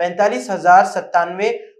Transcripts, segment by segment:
45,097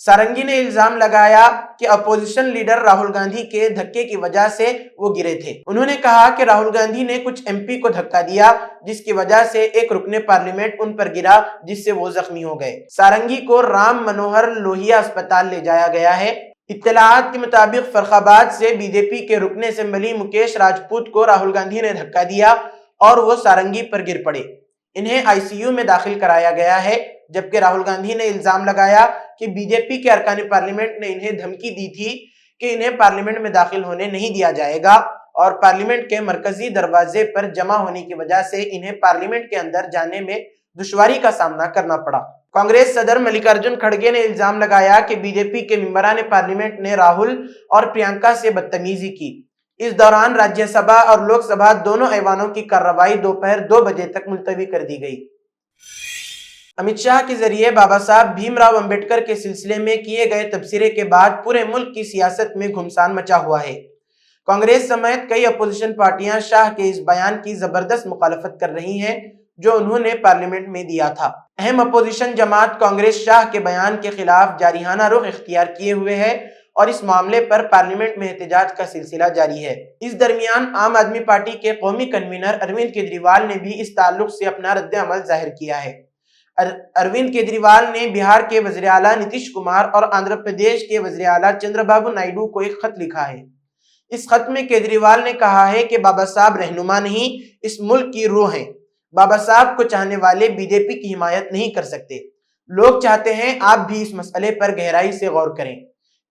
سارنگی نے الزام لگایا کہ اپوزیشن لیڈر راہل گاندھی کے دھکے کی وجہ سے وہ گرے تھے۔ انہوں نے کہا کہ راہل گاندھی نے کچھ ایم پی کو دھکا دیا جس کی وجہ سے ایک رکن پارلیمنٹ ان پر گرا جس سے وہ زخمی ہو گئے۔ سارنگی کو رام منوہر لوہیا اسپتال لے جایا گیا ہے۔ اطلاعات کے مطابق فرخ آباد سے بی جے پی کے رکن اسمبلی مکیش راجپوت کو راہل گاندھی نے دھکا دیا اور وہ سارنگی پر گر پڑے۔ انہیں آئی سی یو میں داخل کرایا گیا ہے، جبکہ راہل گاندھی نے الزام لگایا کہ بی جے پی کے ارکان پارلیمنٹ نے انہیں دھمکی دی تھی کہ انہیں پارلیمنٹ میں داخل ہونے نہیں دیا جائے گا اور پارلیمنٹ کے مرکزی دروازے پر جمع ہونے کی وجہ سے انہیں پارلیمنٹ کے اندر جانے میں دشواری کا سامنا کرنا پڑا۔ کانگریس صدر ملکارجن کھڑگے نے الزام لگایا کہ بی جے پی کے ممبران پارلیمنٹ نے راہل اور پرینکا سے بدتمیزی کی۔ اس دوران راجیہ سبھا اور لوک سبھا دونوں ایوانوں کی کارروائی دوپہر 2 بجے تک ملتوی کر دی گئی۔ امت شاہ کے ذریعے بابا صاحب بھیم راؤ امبیڈکر کے سلسلے میں کیے گئے تبصرے کے بعد پورے ملک کی سیاست میں گھمسان مچا ہوا ہے۔ کانگریس سمیت کئی اپوزیشن پارٹیاں شاہ کے اس بیان کی زبردست مخالفت کر رہی ہیں جو انہوں نے پارلیمنٹ میں دیا تھا۔ اہم اپوزیشن جماعت کانگریس شاہ کے بیان کے خلاف جارحانہ رخ اختیار کیے ہوئے ہے اور اس معاملے پر پارلیمنٹ میں احتجاج کا سلسلہ جاری ہے۔ اس درمیان عام آدمی پارٹی کے قومی کنوینر اروند کیجریوال نے بھی اس تعلق سے اپنا رد عمل ظاہر کیا ہے۔ اروند کیجریوال نے بہار کے وزیر اعلیٰ نتیش کمار اور آندھرا پردیش کے وزیر اعلیٰ چندرا بابو نائیڈو کو ایک خط لکھا ہے۔ اس خط میں کیجریوال نے کہا ہے کہ بابا صاحب رہنما نہیں، اس ملک کی روح ہیں۔ بابا صاحب کو چاہنے والے بی جے پی کی حمایت نہیں کر سکتے۔ لوگ چاہتے ہیں آپ بھی اس مسئلے پر گہرائی سے غور کریں۔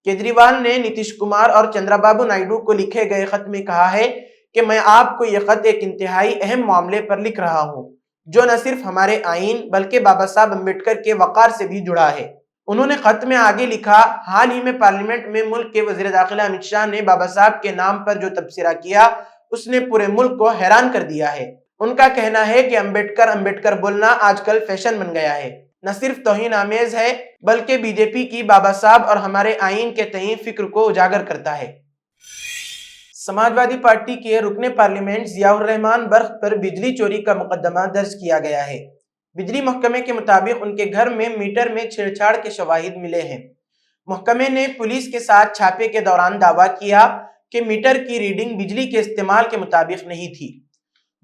کیجریوال نے نتیش کمار اور چندرا بابو نائیڈو کو لکھے گئے خط میں کہا ہے کہ میں آپ کو یہ خط ایک انتہائی اہم معاملے پر لکھ رہا ہوں جو نہ صرف ہمارے آئین بلکہ بابا صاحب امبیڈکر کے وقار سے بھی جڑا ہے۔ انہوں نے خط میں آگے لکھا، حال ہی میں پارلیمنٹ میں ملک کے وزیر داخلہ امت شاہ نے بابا صاحب کے نام پر جو تبصرہ کیا اس نے پورے ملک کو حیران کر دیا ہے۔ ان کا کہنا ہے کہ امبیڈکر بولنا آج کل فیشن بن گیا ہے، نہ صرف توہین آمیز ہے بلکہ بی جے پی کی بابا صاحب اور ہمارے آئین کے تئیں فکر کو اجاگر کرتا ہے۔ سماجوادی پارٹی کے رکن پارلیمنٹ ضیاء الرحمان برق پر بجلی چوری کا مقدمہ درج کیا گیا ہے۔ بجلی محکمے کے مطابق ان کے گھر میں میٹر میں چھیڑ چھاڑ کے شواہد ملے ہیں۔ محکمے نے پولیس کے ساتھ چھاپے کے دوران دعویٰ کیا کہ میٹر کی ریڈنگ بجلی کے استعمال کے مطابق نہیں تھی۔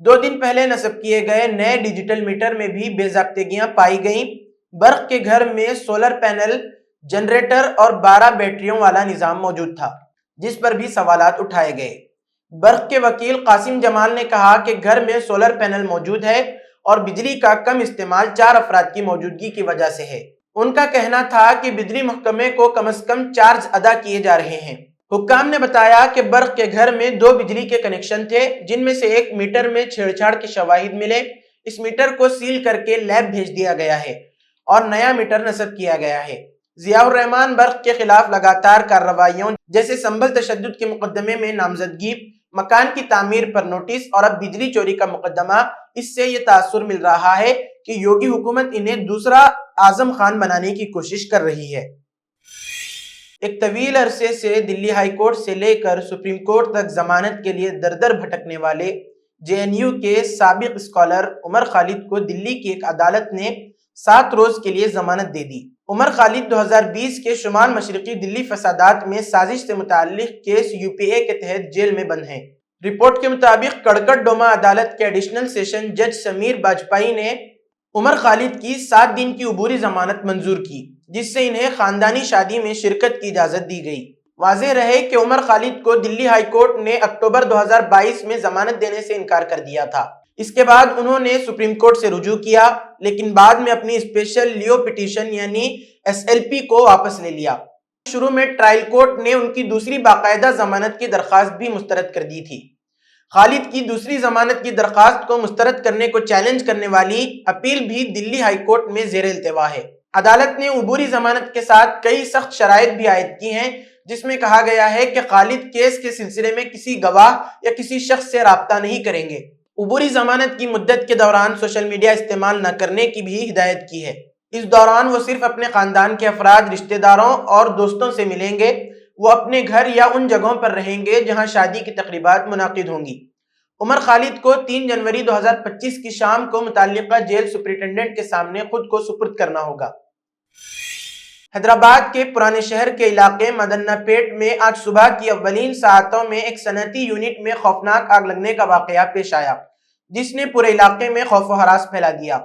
2 دن پہلے نصب کیے گئے نئے ڈیجیٹل میٹر میں بھی بے ضابطگیاں پائی گئیں۔ برق کے گھر میں سولر پینل، جنریٹر اور 12 بیٹریوں والا نظام موجود تھا جس پر بھی سوالات اٹھائے گئے۔ برق کے وکیل قاسم جمال نے کہا کہ گھر میں سولر پینل موجود ہے اور بجلی کا کم استعمال 4 افراد کی موجودگی کی وجہ سے ہے۔ ان کا کہنا تھا کہ بجلی محکمے کو کم از کم چارج ادا کیے جا رہے ہیں۔ حکام نے بتایا کہ برق کے گھر میں 2 بجلی کے کنیکشن تھے جن میں سے ایک میٹر میں چھیڑ چھاڑ کے شواہد ملے۔ اس میٹر کو سیل کر کے لیب بھیج دیا گیا ہے اور نیا میٹر نصب کیا گیا ہے۔ ضیاء الرحمان برق کے خلاف لگاتار کارروائیوں جیسے سنبھل تشدد کے مقدمے میں نامزدگی، مکان کی تعمیر پر نوٹس اور اب بجلی چوری کا مقدمہ، اس سے یہ تاثر مل رہا ہے کہ یوگی حکومت انہیں دوسرا اعظم خان بنانے کی کوشش کر رہی ہے۔ ایک طویل عرصے سے دلی ہائی کورٹ سے لے کر سپریم کورٹ تک ضمانت کے لیے در در بھٹکنے والے جے این یو کے سابق اسکالر عمر خالد کو دلی کی ایک عدالت نے 7 روز کے لیے ضمانت دے دی۔ عمر خالد 2020 کے شمال مشرقی دلی فسادات میں سازش سے متعلق کیس یو پی اے کے تحت جیل میں بند ہیں۔ رپورٹ کے مطابق کڑکٹ ڈوما عدالت کے ایڈیشنل سیشن جج سمیر باجپائی نے عمر خالد کی 7 دن کی عبوری ضمانت منظور کی جس سے انہیں خاندانی شادی میں شرکت کی اجازت دی گئی۔ واضح رہے کہ عمر خالد کو دلی ہائی کورٹ نے اکتوبر 2022 میں ضمانت دینے سے انکار کر دیا تھا۔ اس کے بعد انہوں نے سپریم کورٹ سے رجوع کیا لیکن بعد میں اپنی اسپیشل لیو پٹیشن یعنی SLP کو واپس لے لیا۔ شروع میں ٹرائل کورٹ نے ان کی دوسری باقاعدہ ضمانت کی درخواست بھی مسترد کر دی تھی۔ خالد کی دوسری ضمانت کی درخواست کو مسترد کرنے کو چیلنج کرنے والی اپیل بھی دلی ہائی کورٹ میں زیر التوا ہے۔ عدالت نے عبوری ضمانت کے ساتھ کئی سخت شرائط بھی عائد کی ہیں جس میں کہا گیا ہے کہ خالد کیس کے سلسلے میں کسی گواہ یا کسی شخص سے رابطہ نہیں کریں گے۔ عبوری ضمانت کی مدت کے دوران سوشل میڈیا استعمال نہ کرنے کی بھی ہدایت کی ہے۔ اس دوران وہ صرف اپنے خاندان کے افراد، رشتہ داروں اور دوستوں سے ملیں گے۔ وہ اپنے گھر یا ان جگہوں پر رہیں گے جہاں شادی کی تقریبات منعقد ہوں گی۔ عمر خالد کو 3 جنوری 2025 کی شام کو متعلقہ جیل سپرنٹنڈنٹ کے سامنے خود کو سپرد کرنا ہوگا۔ حیدرآباد کے پرانے شہر کے علاقے مدنہ پیٹ میں آج صبح کی اولین ساعتوں میں ایک صنعتی یونٹ میں خوفناک آگ لگنے کا واقعہ پیش آیا، جس نے پورے علاقے میں خوف و ہراس پھیلا دیا۔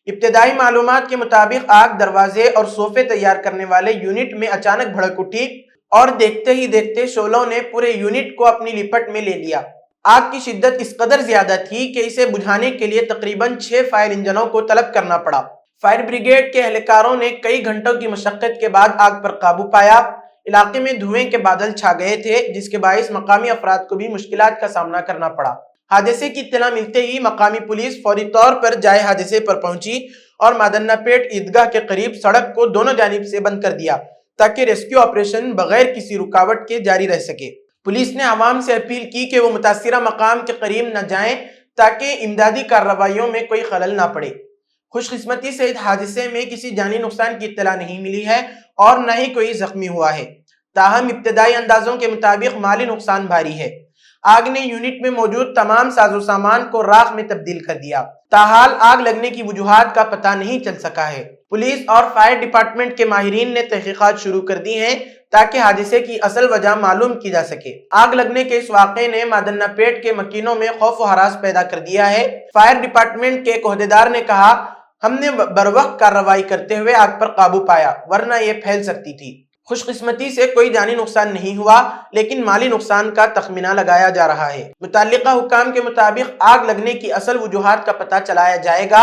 ابتدائی معلومات کے مطابق آگ دروازے اور صوفے تیار کرنے والے یونٹ میں اچانک بھڑک اٹھی اور دیکھتے ہی دیکھتے شعلوں نے پورے یونٹ کو اپنی لپٹ میں لے لیا۔ آگ کی شدت اس قدر زیادہ تھی کہ اسے بجھانے کے لیے تقریباً 6 فائر انجنوں کو طلب کرنا پڑا۔ فائر بریگیڈ کے اہلکاروں نے کئی گھنٹوں کی مشقت کے بعد آگ پر قابو پایا۔ علاقے میں دھوئیں کے بادل چھا گئے تھے، جس کے باعث مقامی افراد کو بھی مشکلات کا سامنا کرنا پڑا۔ حادثے کی اطلاع ملتے ہی مقامی پولیس فوری طور پر جائے حادثے پر پہنچی اور مدنہ پیٹ عیدگاہ کے قریب سڑک کو دونوں جانب سے بند کر دیا تاکہ ریسکیو آپریشن بغیر کسی رکاوٹ کے جاری رہ سکے۔ پولیس نے عوام سے اپیل کی کہ وہ متاثرہ مقام کے قریب نہ جائیں تاکہ امدادی کارروائیوں میں کوئی خلل نہ پڑے۔ خوش قسمتی سے اس حادثے میں کسی جانی نقصان کی اطلاع نہیں ملی ہے اور نہ ہی کوئی زخمی ہوا ہے، تاہم ابتدائی اندازوں کے مطابق مالی نقصان بھاری ہے۔ آگ نے یونٹ میں موجود تمام ساز و سامان کو راکھ میں تبدیل کر دیا۔ تاحال آگ لگنے کی وجوہات کا پتہ نہیں چل سکا ہے۔ پولیس اور فائر ڈپارٹمنٹ کے ماہرین نے تحقیقات شروع کر دی ہیں تاکہ حادثے کی اصل وجہ معلوم کی جا سکے۔ آگ لگنے کے اس واقعے نے مدنہ پیٹ کے مکینوں میں خوف و ہراس پیدا کر دیا ہے۔ فائر ڈپارٹمنٹ کے ایک عہدیدار نے کہا، ہم نے بروقت کارروائی کرتے ہوئے آگ پر قابو پایا ورنہ یہ پھیل سکتی تھی۔ خوش قسمتی سے کوئی جانی نقصان نہیں ہوا، لیکن مالی نقصان کا تخمینہ لگایا جا رہا ہے۔ متعلقہ حکام کے مطابق آگ لگنے کی اصل وجوہات کا پتہ چلایا جائے گا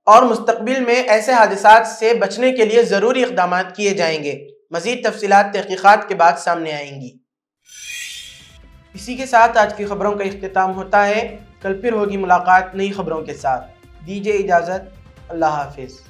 اور مستقبل میں ایسے حادثات سے بچنے کے لیے ضروری اقدامات کیے جائیں گے۔ مزید تفصیلات تحقیقات کے بعد سامنے آئیں گی۔ اسی کے ساتھ آج کی خبروں کا اختتام ہوتا ہے۔ کل پھر ہوگی ملاقات نئی خبروں کے ساتھ۔ دیجیے اجازت۔ اللہ حافظ۔